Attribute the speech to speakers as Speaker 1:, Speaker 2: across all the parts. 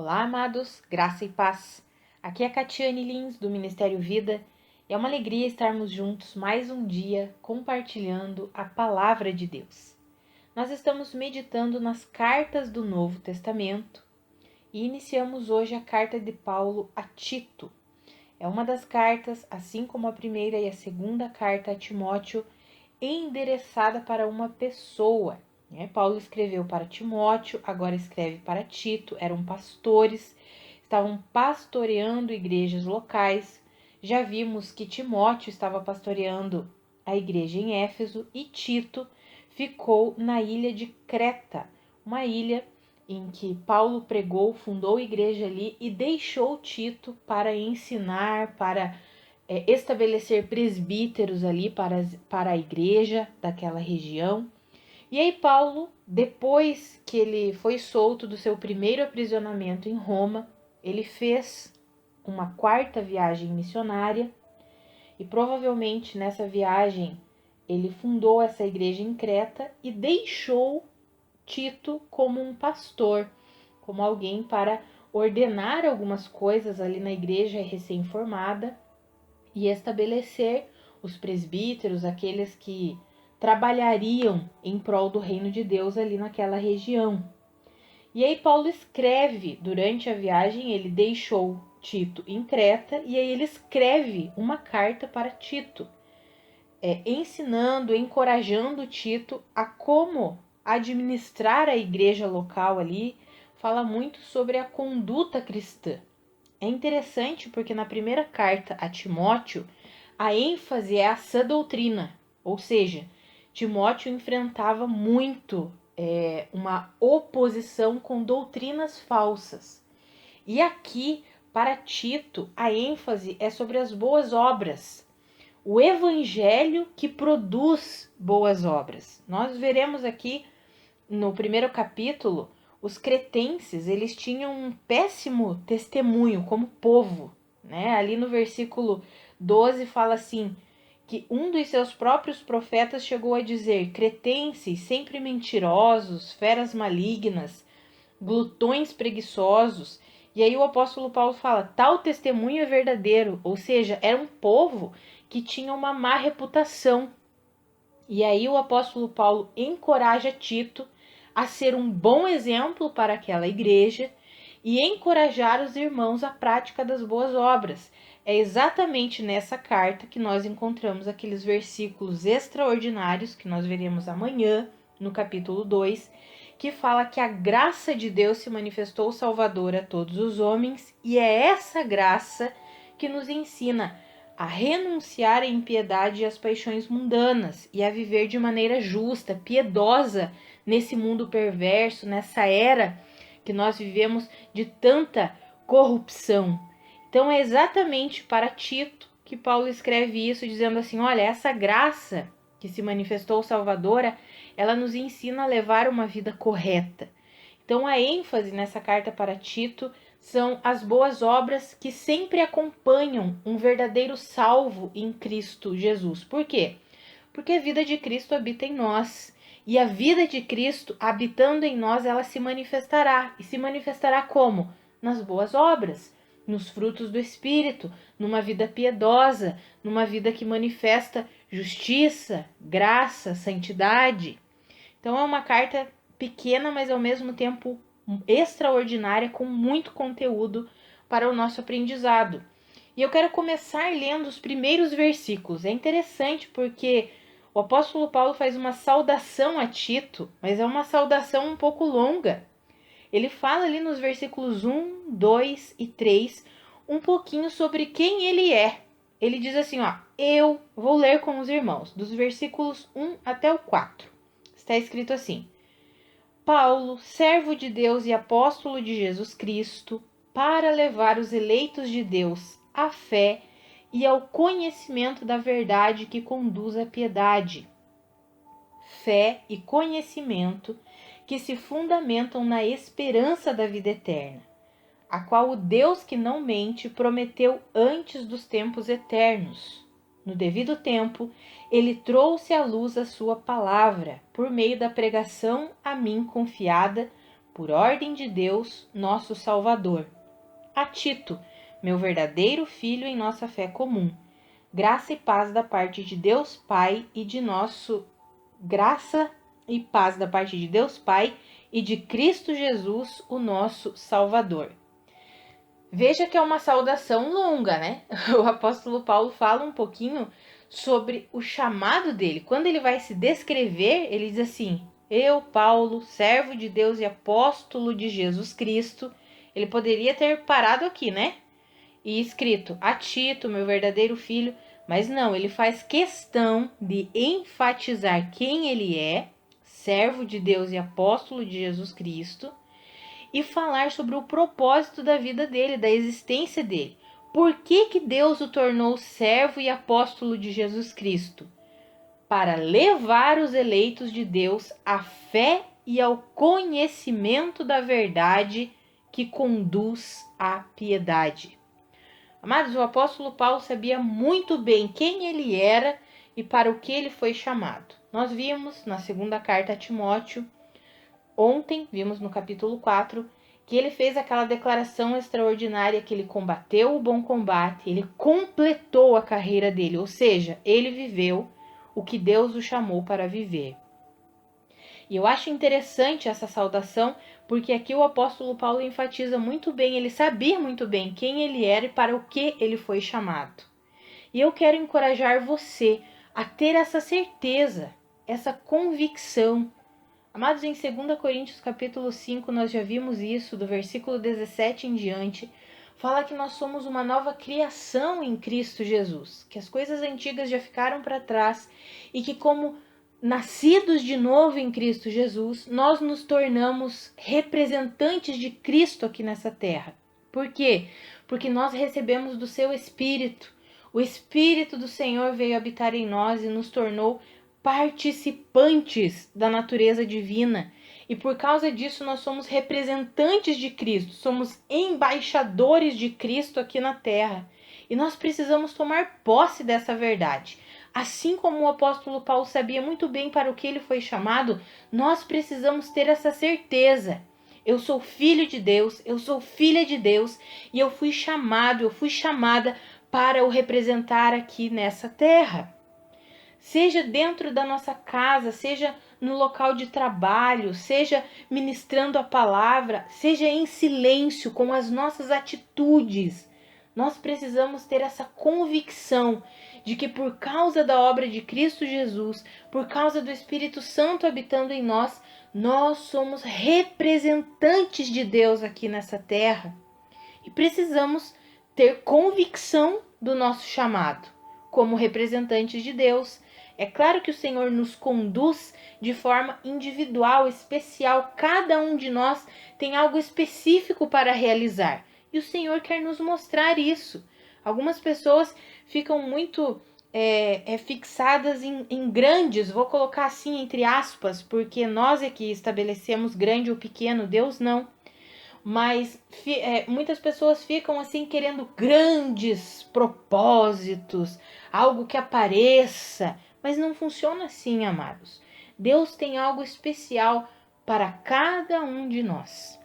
Speaker 1: Olá, amados, graça e paz. Aqui é a Catiane Lins, do Ministério Vida. É uma alegria estarmos juntos mais um dia compartilhando a Palavra de Deus. Nós estamos meditando nas cartas do Novo Testamento e iniciamos hoje a carta de Paulo a Tito. É uma das cartas, assim como a primeira e a segunda carta a Timóteo, endereçada para uma pessoa. Paulo escreveu para Timóteo, agora escreve para Tito, eram pastores, estavam pastoreando igrejas locais. Já vimos que Timóteo estava pastoreando a igreja em Éfeso e Tito ficou na ilha de Creta, uma ilha em que Paulo pregou, fundou a igreja ali e deixou Tito para ensinar, para estabelecer presbíteros ali para a igreja daquela região. E aí Paulo, depois que ele foi solto do seu primeiro aprisionamento em Roma, ele fez uma quarta viagem missionária e provavelmente nessa viagem ele fundou essa igreja em Creta e deixou Tito como um pastor, como alguém para ordenar algumas coisas ali na igreja recém-formada e estabelecer os presbíteros, aqueles que trabalhariam em prol do reino de Deus ali naquela região. E aí Paulo escreve, durante a viagem, ele deixou Tito em Creta, e aí ele escreve uma carta para Tito, ensinando, encorajando Tito a como administrar a igreja local ali, fala muito sobre a conduta cristã. É interessante porque na primeira carta a Timóteo, a ênfase é a sã doutrina, ou seja, Timóteo enfrentava muito uma oposição com doutrinas falsas. E aqui, para Tito, a ênfase é sobre as boas obras, o evangelho que produz boas obras. Nós veremos aqui no primeiro capítulo, os cretenses, eles tinham um péssimo testemunho como povo, né? Ali no versículo 12 fala assim, que um dos seus próprios profetas chegou a dizer: cretenses sempre mentirosos, feras malignas, glutões preguiçosos. E aí o apóstolo Paulo fala, tal testemunho é verdadeiro, ou seja, era um povo que tinha uma má reputação. E aí o apóstolo Paulo encoraja Tito a ser um bom exemplo para aquela igreja e encorajar os irmãos à prática das boas obras. É exatamente nessa carta que nós encontramos aqueles versículos extraordinários que nós veremos amanhã, no capítulo 2, que fala que a graça de Deus se manifestou salvadora a todos os homens, e é essa graça que nos ensina a renunciar à impiedade e às paixões mundanas e a viver de maneira justa, piedosa nesse mundo perverso, nessa era que nós vivemos de tanta corrupção. Então é exatamente para Tito que Paulo escreve isso, dizendo assim, olha, essa graça que se manifestou salvadora, ela nos ensina a levar uma vida correta. Então a ênfase nessa carta para Tito são as boas obras que sempre acompanham um verdadeiro salvo em Cristo Jesus. Por quê? Porque a vida de Cristo habita em nós. E a vida de Cristo habitando em nós, ela se manifestará. E se manifestará como? Nas boas obras, nos frutos do Espírito, numa vida piedosa, numa vida que manifesta justiça, graça, santidade. Então é uma carta pequena, mas ao mesmo tempo extraordinária, com muito conteúdo para o nosso aprendizado. E eu quero começar lendo os primeiros versículos. É interessante porque o apóstolo Paulo faz uma saudação a Tito, mas é uma saudação um pouco longa. Ele fala ali nos versículos 1, 2 e 3 um pouquinho sobre quem ele é. Ele diz assim, ó, eu vou ler com os irmãos, dos versículos 1 até o 4. Está escrito assim, Paulo, servo de Deus e apóstolo de Jesus Cristo, para levar os eleitos de Deus à fé e ao conhecimento da verdade que conduz à piedade. Fé e conhecimento que se fundamentam na esperança da vida eterna, a qual o Deus que não mente prometeu antes dos tempos eternos. No devido tempo, ele trouxe à luz a sua palavra, por meio da pregação a mim confiada por ordem de Deus, nosso Salvador. A Tito, meu verdadeiro filho em nossa fé comum. Graça e paz da parte de Deus Pai e de Cristo Jesus, o nosso Salvador. Veja que é uma saudação longa, né? O apóstolo Paulo fala um pouquinho sobre o chamado dele. Quando ele vai se descrever, ele diz assim: eu, Paulo, servo de Deus e apóstolo de Jesus Cristo. Ele poderia ter parado aqui, né? E escrito: a Tito, meu verdadeiro filho. Mas não, ele faz questão de enfatizar quem ele é, servo de Deus e apóstolo de Jesus Cristo, e falar sobre o propósito da vida dele, da existência dele. Por que Deus o tornou servo e apóstolo de Jesus Cristo? Para levar os eleitos de Deus à fé e ao conhecimento da verdade que conduz à piedade. Amados, o apóstolo Paulo sabia muito bem quem ele era e para o que ele foi chamado. Nós vimos na segunda carta a Timóteo, ontem, vimos no capítulo 4, que ele fez aquela declaração extraordinária que ele combateu o bom combate, ele completou a carreira dele, ou seja, ele viveu o que Deus o chamou para viver. E eu acho interessante essa saudação, porque aqui o apóstolo Paulo enfatiza muito bem, ele sabia muito bem quem ele era e para o que ele foi chamado. E eu quero encorajar você a ter essa certeza, essa convicção. Amados, em 2 Coríntios capítulo 5, nós já vimos isso, do versículo 17 em diante, fala que nós somos uma nova criação em Cristo Jesus, que as coisas antigas já ficaram para trás e que como nascidos de novo em Cristo Jesus, nós nos tornamos representantes de Cristo aqui nessa terra. Por quê? Porque nós recebemos do seu Espírito. O Espírito do Senhor veio habitar em nós e nos tornou participantes da natureza divina. E por causa disso nós somos representantes de Cristo, somos embaixadores de Cristo aqui na terra. E nós precisamos tomar posse dessa verdade. Assim como o apóstolo Paulo sabia muito bem para o que ele foi chamado, nós precisamos ter essa certeza. Eu sou filho de Deus, eu sou filha de Deus e eu fui chamada para o representar aqui nessa terra. Seja dentro da nossa casa, seja no local de trabalho, seja ministrando a palavra, seja em silêncio com as nossas atitudes. Nós precisamos ter essa convicção de que por causa da obra de Cristo Jesus, por causa do Espírito Santo habitando em nós, nós somos representantes de Deus aqui nessa terra. E precisamos ter convicção do nosso chamado como representantes de Deus. É claro que o Senhor nos conduz de forma individual, especial. Cada um de nós tem algo específico para realizar. E o Senhor quer nos mostrar isso. Algumas pessoas ficam muito fixadas em grandes, vou colocar assim entre aspas, porque nós é que estabelecemos grande ou pequeno, Deus não. Mas muitas pessoas ficam assim querendo grandes propósitos, algo que apareça. Mas não funciona assim, amados. Deus tem algo especial para cada um de nós.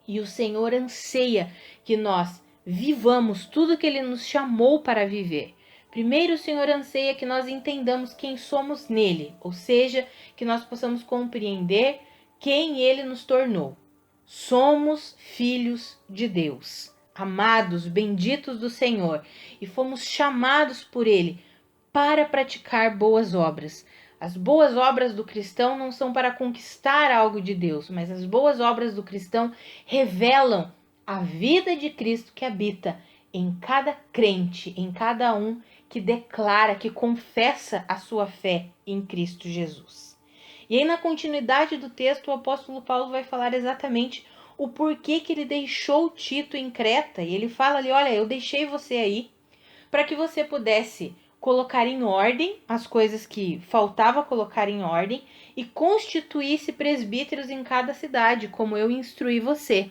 Speaker 1: E o Senhor anseia que nós vivamos tudo que Ele nos chamou para viver. Primeiro, o Senhor anseia que nós entendamos quem somos nele, ou seja, que nós possamos compreender quem Ele nos tornou. Somos filhos de Deus, amados, benditos do Senhor, e fomos chamados por Ele para praticar boas obras. As boas obras do cristão não são para conquistar algo de Deus, mas as boas obras do cristão revelam a vida de Cristo que habita em cada crente, em cada um que declara, que confessa a sua fé em Cristo Jesus. E aí na continuidade do texto o apóstolo Paulo vai falar exatamente o porquê que ele deixou Tito em Creta. E ele fala ali, olha, eu deixei você aí para que você pudesse colocar em ordem as coisas que faltava colocar em ordem e constituísse presbíteros em cada cidade, como eu instruí você.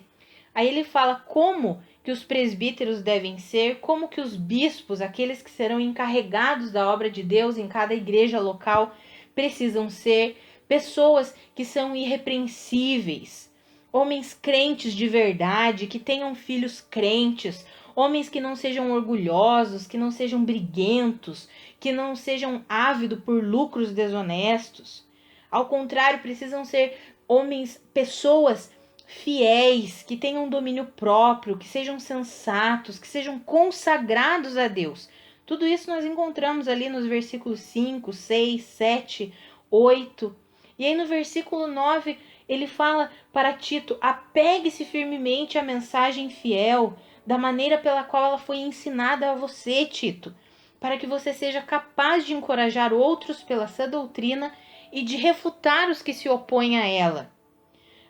Speaker 1: Aí ele fala como que os presbíteros devem ser, como que os bispos, aqueles que serão encarregados da obra de Deus em cada igreja local, precisam ser pessoas que são irrepreensíveis, homens crentes de verdade, que tenham filhos crentes, homens que não sejam orgulhosos, que não sejam briguentos, que não sejam ávidos por lucros desonestos. Ao contrário, precisam ser homens, pessoas fiéis, que tenham domínio próprio, que sejam sensatos, que sejam consagrados a Deus. Tudo isso nós encontramos ali nos versículos 5, 6, 7, 8. E aí no versículo 9 ele fala para Tito: apegue-se firmemente à mensagem fiel, da maneira pela qual ela foi ensinada a você, Tito, para que você seja capaz de encorajar outros pela sã doutrina e de refutar os que se opõem a ela.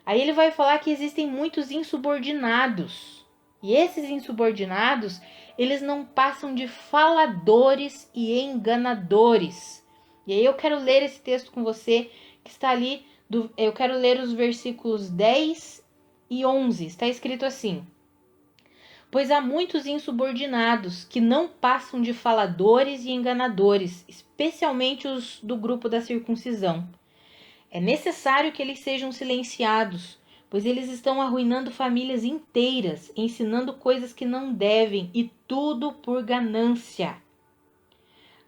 Speaker 1: Aí ele vai falar que existem muitos insubordinados. E esses insubordinados, eles não passam de faladores e enganadores. E aí eu quero ler esse texto com você, que está ali, eu quero ler os versículos 10 e 11. Está escrito assim: pois há muitos insubordinados que não passam de faladores e enganadores, especialmente os do grupo da circuncisão. É necessário que eles sejam silenciados, pois eles estão arruinando famílias inteiras, ensinando coisas que não devem, e tudo por ganância.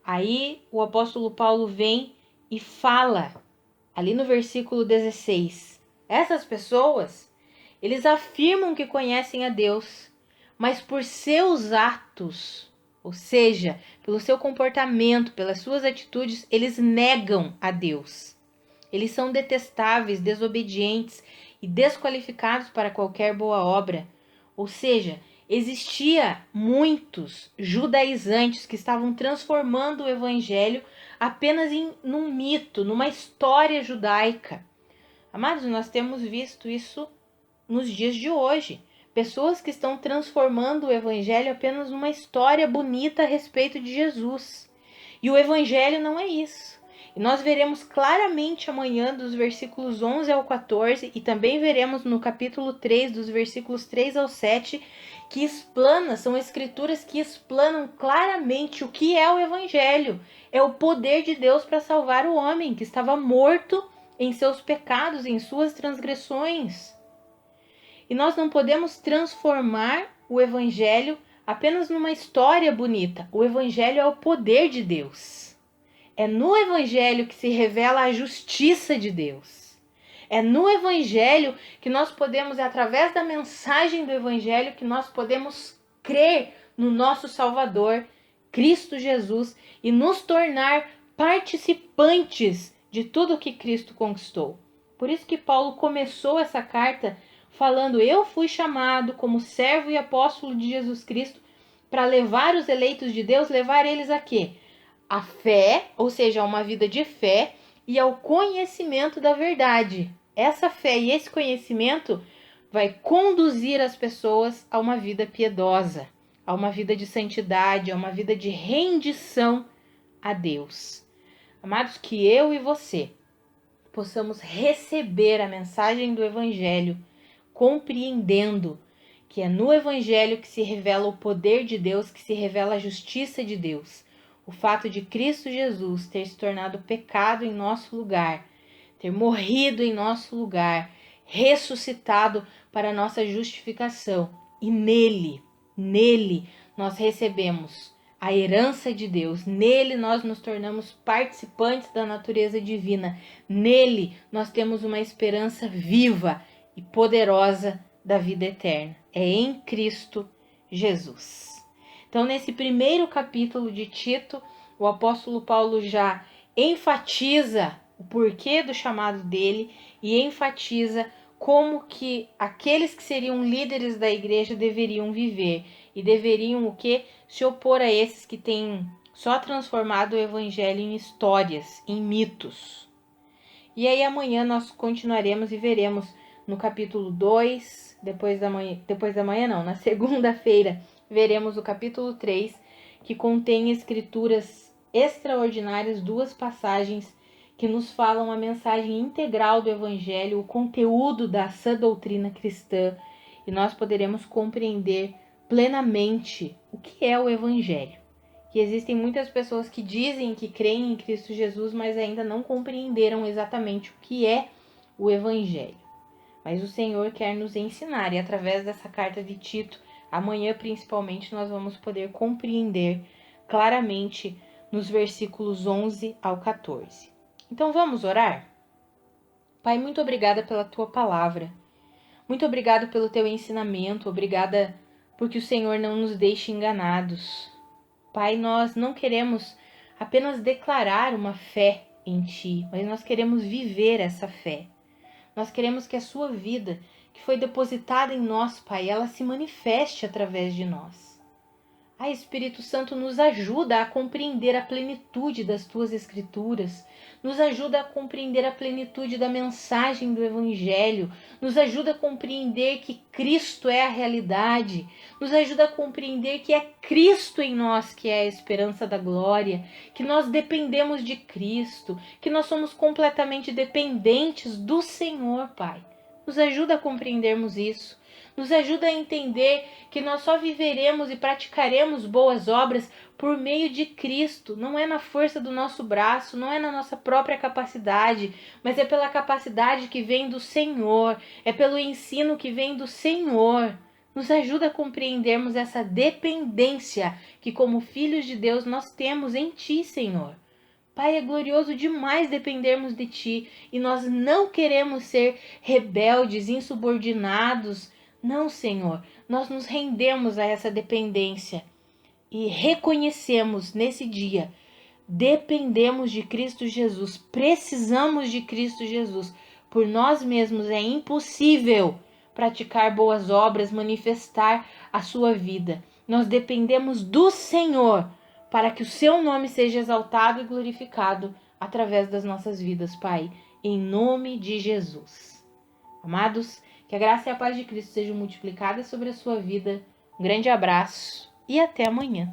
Speaker 1: Aí o apóstolo Paulo vem e fala, ali no versículo 16, essas pessoas, eles afirmam que conhecem a Deus, mas por seus atos, ou seja, pelo seu comportamento, pelas suas atitudes, eles negam a Deus. Eles são detestáveis, desobedientes e desqualificados para qualquer boa obra. Ou seja, existia muitos judaizantes que estavam transformando o evangelho apenas num mito, numa história judaica. Amados, nós temos visto isso nos dias de hoje. Pessoas que estão transformando o evangelho apenas numa história bonita a respeito de Jesus. E o evangelho não é isso. E nós veremos claramente amanhã dos versículos 11 ao 14 e também veremos no capítulo 3, dos versículos 3 ao 7, que são escrituras que explanam claramente o que é o evangelho. É o poder de Deus para salvar o homem que estava morto em seus pecados, em suas transgressões. E nós não podemos transformar o evangelho apenas numa história bonita. O evangelho é o poder de Deus. É no evangelho que se revela a justiça de Deus. É no evangelho que nós podemos, através da mensagem do evangelho, que nós podemos crer no nosso Salvador, Cristo Jesus, e nos tornar participantes de tudo que Cristo conquistou. Por isso que Paulo começou essa carta falando: eu fui chamado como servo e apóstolo de Jesus Cristo para levar os eleitos de Deus, levar eles a quê? A fé, ou seja, a uma vida de fé, e ao conhecimento da verdade. Essa fé e esse conhecimento vai conduzir as pessoas a uma vida piedosa, a uma vida de santidade, a uma vida de rendição a Deus. Amados, que eu e você possamos receber a mensagem do Evangelho, compreendendo que é no Evangelho que se revela o poder de Deus, que se revela a justiça de Deus. O fato de Cristo Jesus ter se tornado pecado em nosso lugar, ter morrido em nosso lugar, ressuscitado para a nossa justificação. E nele nós recebemos a herança de Deus. Nele nós nos tornamos participantes da natureza divina. Nele nós temos uma esperança viva e poderosa da vida eterna. É em Cristo Jesus. Então, nesse primeiro capítulo de Tito, o apóstolo Paulo já enfatiza o porquê do chamado dele e enfatiza como que aqueles que seriam líderes da igreja deveriam viver e deveriam o quê? Se opor a esses que têm só transformado o evangelho em histórias, em mitos. E aí amanhã nós continuaremos e veremos no capítulo 2, na segunda-feira, veremos o capítulo 3, que contém escrituras extraordinárias, 2 passagens que nos falam a mensagem integral do Evangelho, o conteúdo da sã doutrina cristã, e nós poderemos compreender plenamente o que é o Evangelho. Que existem muitas pessoas que dizem que creem em Cristo Jesus, mas ainda não compreenderam exatamente o que é o Evangelho. mas o Senhor quer nos ensinar, e através dessa carta de Tito, amanhã principalmente, nós vamos poder compreender claramente nos versículos 11 ao 14. Então vamos orar? Pai, muito obrigada pela tua palavra. Muito obrigado pelo teu ensinamento. Obrigada porque o Senhor não nos deixe enganados. Pai, nós não queremos apenas declarar uma fé em ti, mas nós queremos viver essa fé. Nós queremos que a sua vida, que foi depositada em nós, Pai, ela se manifeste através de nós. Espírito Santo, nos ajuda a compreender a plenitude das tuas escrituras, nos ajuda a compreender a plenitude da mensagem do Evangelho, nos ajuda a compreender que Cristo é a realidade, nos ajuda a compreender que é Cristo em nós que é a esperança da glória, que nós dependemos de Cristo, que nós somos completamente dependentes do Senhor, Pai. Nos ajuda a compreendermos isso. Nos ajuda a entender que nós só viveremos e praticaremos boas obras por meio de Cristo. Não é na força do nosso braço, não é na nossa própria capacidade, mas é pela capacidade que vem do Senhor, é pelo ensino que vem do Senhor. Nos ajuda a compreendermos essa dependência que, como filhos de Deus, nós temos em Ti, Senhor. Pai, é glorioso demais dependermos de Ti e nós não queremos ser rebeldes, insubordinados. Não, Senhor, nós nos rendemos a essa dependência e reconhecemos nesse dia, dependemos de Cristo Jesus, precisamos de Cristo Jesus. Por nós mesmos é impossível praticar boas obras, manifestar a sua vida. Nós dependemos do Senhor para que o seu nome seja exaltado e glorificado através das nossas vidas, Pai, em nome de Jesus. Amados, que a graça e a paz de Cristo sejam multiplicadas sobre a sua vida. Um grande abraço e até amanhã.